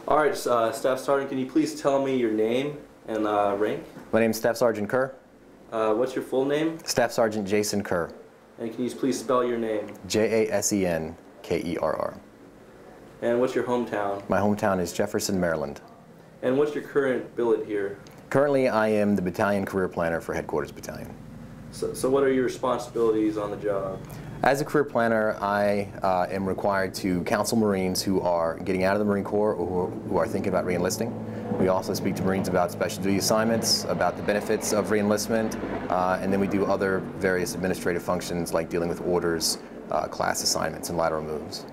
All right, Staff Sergeant, can you please tell me your name and rank? My name is Staff Sergeant Kerr. What's your full name? Staff Sergeant Jasen Kerr. And can you please spell your name? Jasenkerr. And what's your hometown? My hometown is Jefferson, Maryland. And what's your current billet here? Currently, I am the battalion career planner for Headquarters Battalion. So what are your responsibilities on the job? As a career planner, I am required to counsel Marines who are getting out of the Marine Corps or who are thinking about reenlisting. We also speak to Marines about special duty assignments, about the benefits of reenlistment, and then we do other various administrative functions like dealing with orders, class assignments, and lateral moves.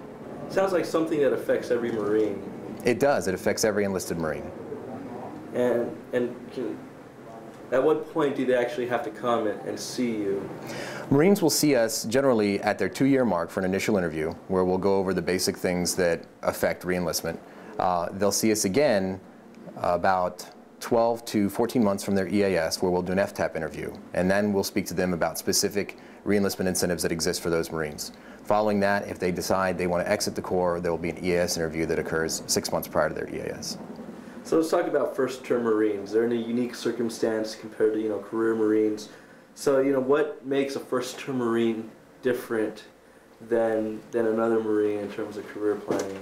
Sounds like something that affects every Marine. It does. It affects every enlisted Marine. At what point do they actually have to come and see you? Marines will see us generally at their 2-year mark for an initial interview where we'll go over the basic things that affect reenlistment. They'll see us again about 12 to 14 months from their EAS where we'll do an FTAP interview, and then we'll speak to them about specific reenlistment incentives that exist for those Marines. Following that, if they decide they want to exit the Corps, there will be an EAS interview that occurs 6 months prior to their EAS. So let's talk about first-term Marines. They're in a unique circumstance compared to career Marines. So what makes a first-term Marine different than another Marine in terms of career planning?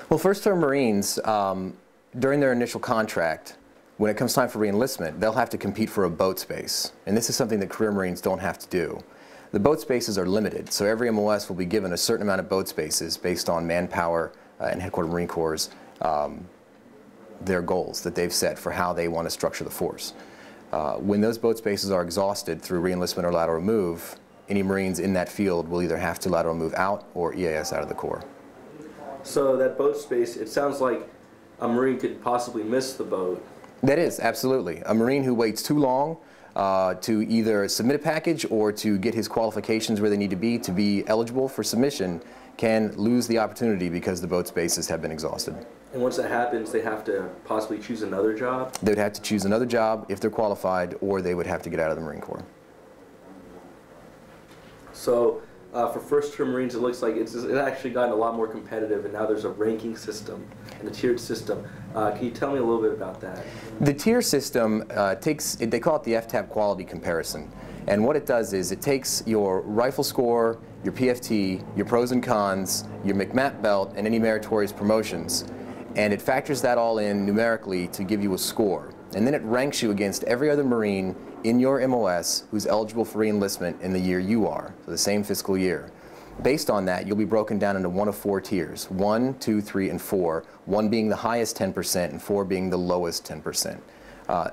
Well, first-term Marines, during their initial contract, when it comes time for reenlistment, they'll have to compete for a boat space, and this is something that career Marines don't have to do. The boat spaces are limited, so every MOS will be given a certain amount of boat spaces based on manpower and Headquarters Marine Corps' their goals that they've set for how they want to structure the force. When those boat spaces are exhausted through reenlistment or lateral move, any Marines in that field will either have to lateral move out or EAS out of the Corps. So that boat space, it sounds like a Marine could possibly miss the boat. That is, absolutely. A Marine who waits too long to either submit a package or to get his qualifications where they need to be eligible for submission can lose the opportunity because the boat spaces have been exhausted. And once that happens, they have to possibly choose another job? They would have to choose another job if they're qualified, or they would have to get out of the Marine Corps. So for first-term Marines, it looks like it's actually gotten a lot more competitive, and now there's a ranking system and a tiered system. Can you tell me a little bit about that? The tier system they call it the FTAP quality comparison. And what it does is it takes your rifle score, your PFT, your pros and cons, your McMap belt, and any meritorious promotions, and it factors that all in numerically to give you a score. And then it ranks you against every other Marine in your MOS who's eligible for reenlistment in the year you are, so the same fiscal year. Based on that, you'll be broken down into one of 4 tiers, 1, 2, 3, and 4, 1 being the highest 10% and 4 being the lowest 10%.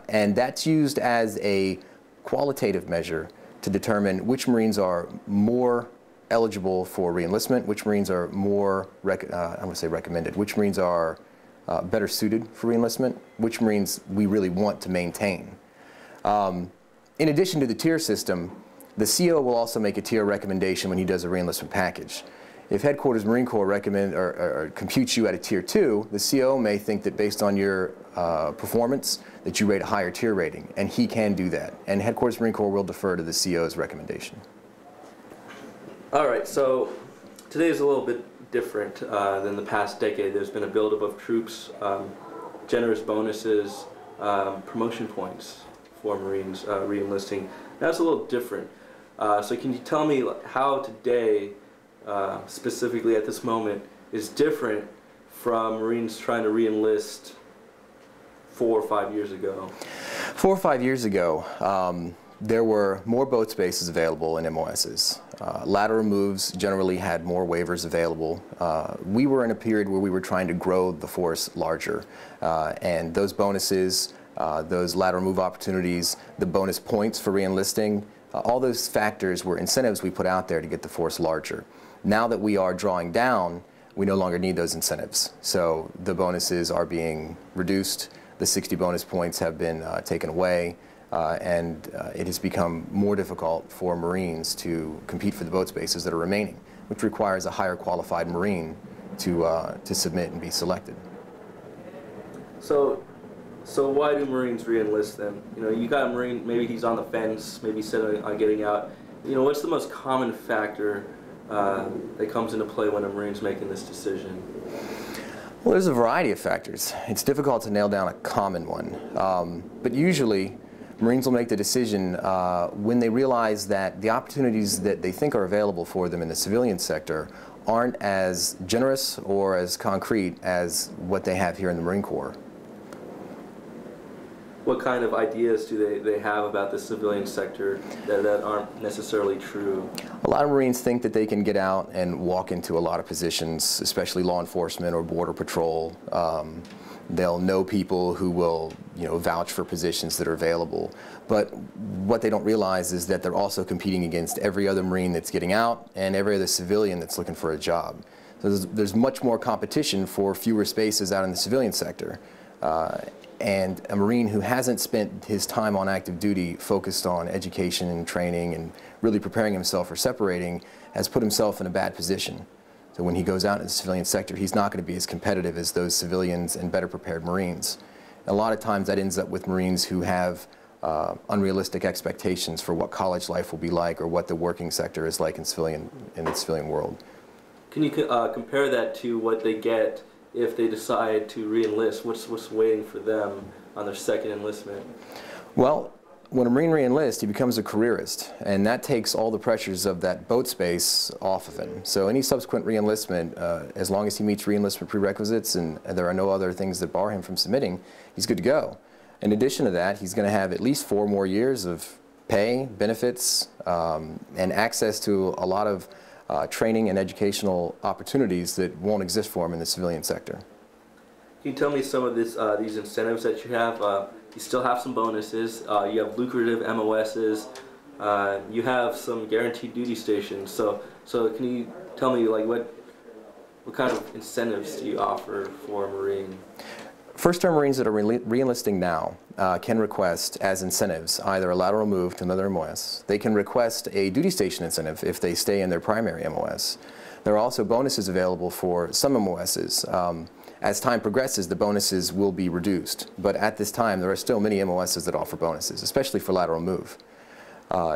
And that's used as a qualitative measure to determine which Marines are more eligible for reenlistment, which Marines are more, I want to say recommended, which Marines are better suited for reenlistment, which Marines we really want to maintain. In addition to the tier system, the CO will also make a tier recommendation when he does a reenlistment package. If Headquarters Marine Corps recommend or computes you at a tier 2, the CO may think that based on your performance that you rate a higher tier rating, and he can do that. And Headquarters Marine Corps will defer to the CO's recommendation. All right, so today is a little bit different than the past decade. There's been a buildup of troops, generous bonuses, promotion points for Marines reenlisting. That's a little different. So can you tell me how today, specifically at this moment, is different from Marines trying to reenlist 4 or 5 years ago? 4 or 5 years ago, there were more boat spaces available in MOSs. Lateral moves generally had more waivers available. We were in a period where we were trying to grow the force larger, and those bonuses, those lateral move opportunities, the bonus points for reenlisting, all those factors were incentives we put out there to get the force larger. Now that we are drawing down, we no longer need those incentives. So the bonuses are being reduced, the 60 bonus points have been taken away, and it has become more difficult for Marines to compete for the boat spaces that are remaining, which requires a higher qualified Marine to submit and be selected. So why do Marines reenlist then? You got a Marine, maybe he's on the fence, maybe he's set on getting out. What's the most common factor that comes into play when a Marine's making this decision? Well, there's a variety of factors. It's difficult to nail down a common one, but usually Marines will make the decision when they realize that the opportunities that they think are available for them in the civilian sector aren't as generous or as concrete as what they have here in the Marine Corps. What kind of ideas do they have about the civilian sector that aren't necessarily true? A lot of Marines think that they can get out and walk into a lot of positions, especially law enforcement or border patrol. They'll know people who will, vouch for positions that are available. But what they don't realize is that they're also competing against every other Marine that's getting out and every other civilian that's looking for a job. So there's much more competition for fewer spaces out in the civilian sector. And a Marine who hasn't spent his time on active duty focused on education and training and really preparing himself for separating has put himself in a bad position. So when he goes out in the civilian sector, he's not going to be as competitive as those civilians and better prepared Marines. And a lot of times that ends up with Marines who have unrealistic expectations for what college life will be like or what the working sector is like in the civilian world. Can you compare that to what they get if they decide to re-enlist? What's waiting for them on their second enlistment? Well, when a Marine re-enlists, he becomes a careerist, and that takes all the pressures of that boat space off of him. So any subsequent re-enlistment, as long as he meets re-enlistment prerequisites and there are no other things that bar him from submitting, he's good to go. In addition to that, he's going to have at least 4 more years of pay, benefits, and access to a lot of training and educational opportunities that won't exist for him in the civilian sector. Can you tell me some of these incentives that you have? You still have some bonuses, you have lucrative MOSs, you have some guaranteed duty stations. So can you tell me what kind of incentives do you offer for a Marine? First-term Marines that are re-enlisting now can request as incentives either a lateral move to another MOS. They can request a duty station incentive if they stay in their primary MOS. There are also bonuses available for some MOSs. As time progresses, the bonuses will be reduced, but at this time there are still many MOSs that offer bonuses, especially for lateral move.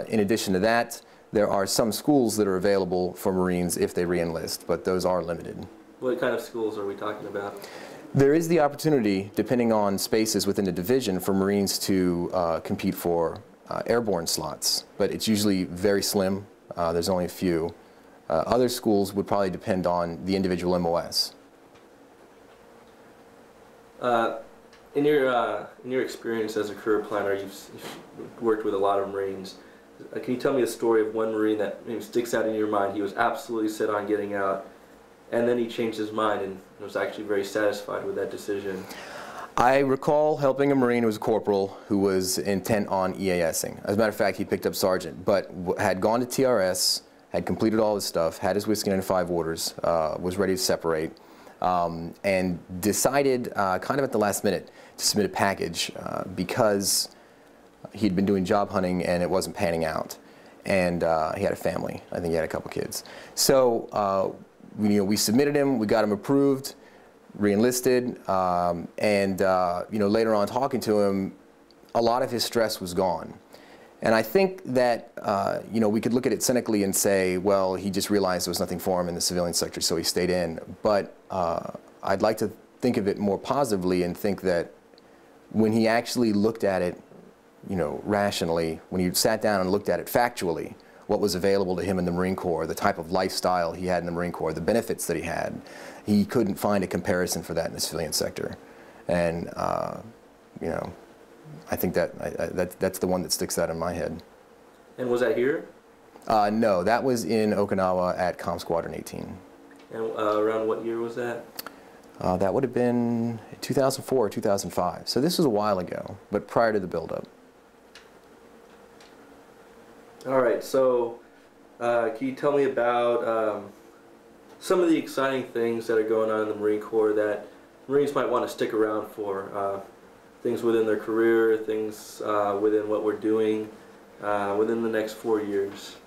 In addition to that, there are some schools that are available for Marines if they re-enlist, but those are limited. What kind of schools are we talking about? There is the opportunity, depending on spaces within the division, for Marines to compete for airborne slots, but it's usually very slim. There's only a few. Other schools would probably depend on the individual MOS. In your experience as a career planner, you've worked with a lot of Marines. Can you tell me a story of one Marine that maybe sticks out in your mind? He was absolutely set on getting out, and then he changed his mind and was actually very satisfied with that decision. I recall helping a Marine who was a corporal who was intent on EASing. As a matter of fact, he picked up sergeant, but had gone to TRS, had completed all his stuff, had his whiskey and 5 orders, was ready to separate, and decided kind of at the last minute to submit a package because he'd been doing job hunting and it wasn't panning out. And he had a family. I think he had a couple kids. So we submitted him, we got him approved, re-enlisted, and later on talking to him, a lot of his stress was gone. And I think that we could look at it cynically and say, well, he just realized there was nothing for him in the civilian sector, so he stayed in. But I'd like to think of it more positively and think that when he actually looked at it, rationally, when he sat down and looked at it factually, what was available to him in the Marine Corps, the type of lifestyle he had in the Marine Corps, the benefits that he had, he couldn't find a comparison for that in the civilian sector. And, I think that's the one that sticks out in my head. And was that here? No, that was in Okinawa at Com Squadron 18. And around what year was that? That would have been 2004 or 2005. So this was a while ago, but prior to the buildup. All right, so can you tell me about some of the exciting things that are going on in the Marine Corps that Marines might want to stick around for? Things within their career, things within what we're doing within the next 4 years.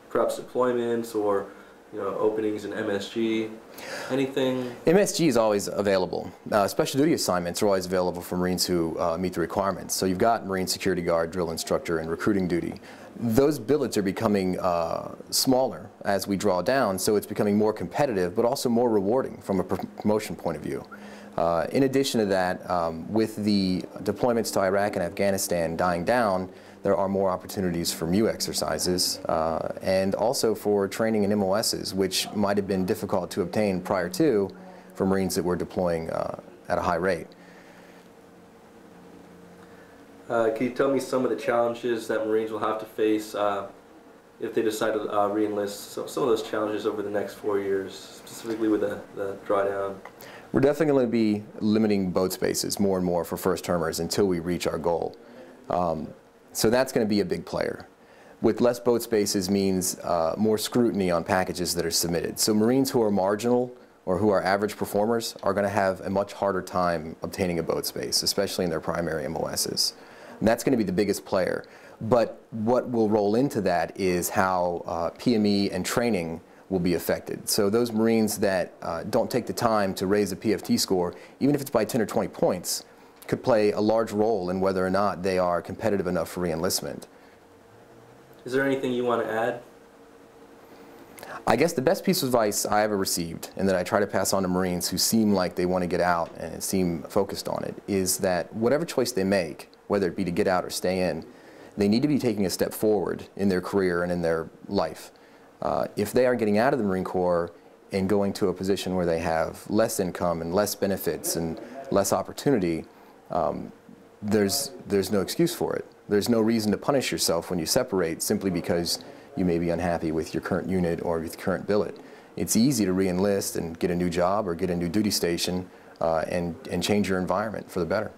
Perhaps deployments or openings in MSG, anything? MSG is always available. Special duty assignments are always available for Marines who meet the requirements. So you've got Marine Security Guard, drill instructor, and recruiting duty. Those billets are becoming smaller as we draw down, so it's becoming more competitive, but also more rewarding from a promotion point of view. In addition to that, with the deployments to Iraq and Afghanistan dying down, there are more opportunities for MEU exercises and also for training in MOSs, which might have been difficult to obtain prior to for Marines that were deploying at a high rate. Can you tell me some of the challenges that Marines will have to face if they decide to re-enlist, some of those challenges over the next 4 years, specifically with the drawdown? We're definitely going to be limiting boat spaces more and more for first-termers until we reach our goal. So that's going to be a big player. With less boat spaces means more scrutiny on packages that are submitted. So Marines who are marginal or who are average performers are going to have a much harder time obtaining a boat space, especially in their primary MOSs. And that's going to be the biggest player. But what will roll into that is how PME and training will be affected. So those Marines that don't take the time to raise a PFT score, even if it's by 10 or 20 points, could play a large role in whether or not they are competitive enough for re-enlistment. Is there anything you want to add? I guess the best piece of advice I ever received, and that I try to pass on to Marines who seem like they want to get out and seem focused on it, is that whatever choice they make, whether it be to get out or stay in, they need to be taking a step forward in their career and in their life. If they are getting out of the Marine Corps and going to a position where they have less income and less benefits and less opportunity, there's no excuse for it. There's no reason to punish yourself when you separate simply because you may be unhappy with your current unit or with your current billet. It's easy to re-enlist and get a new job or get a new duty station and change your environment for the better.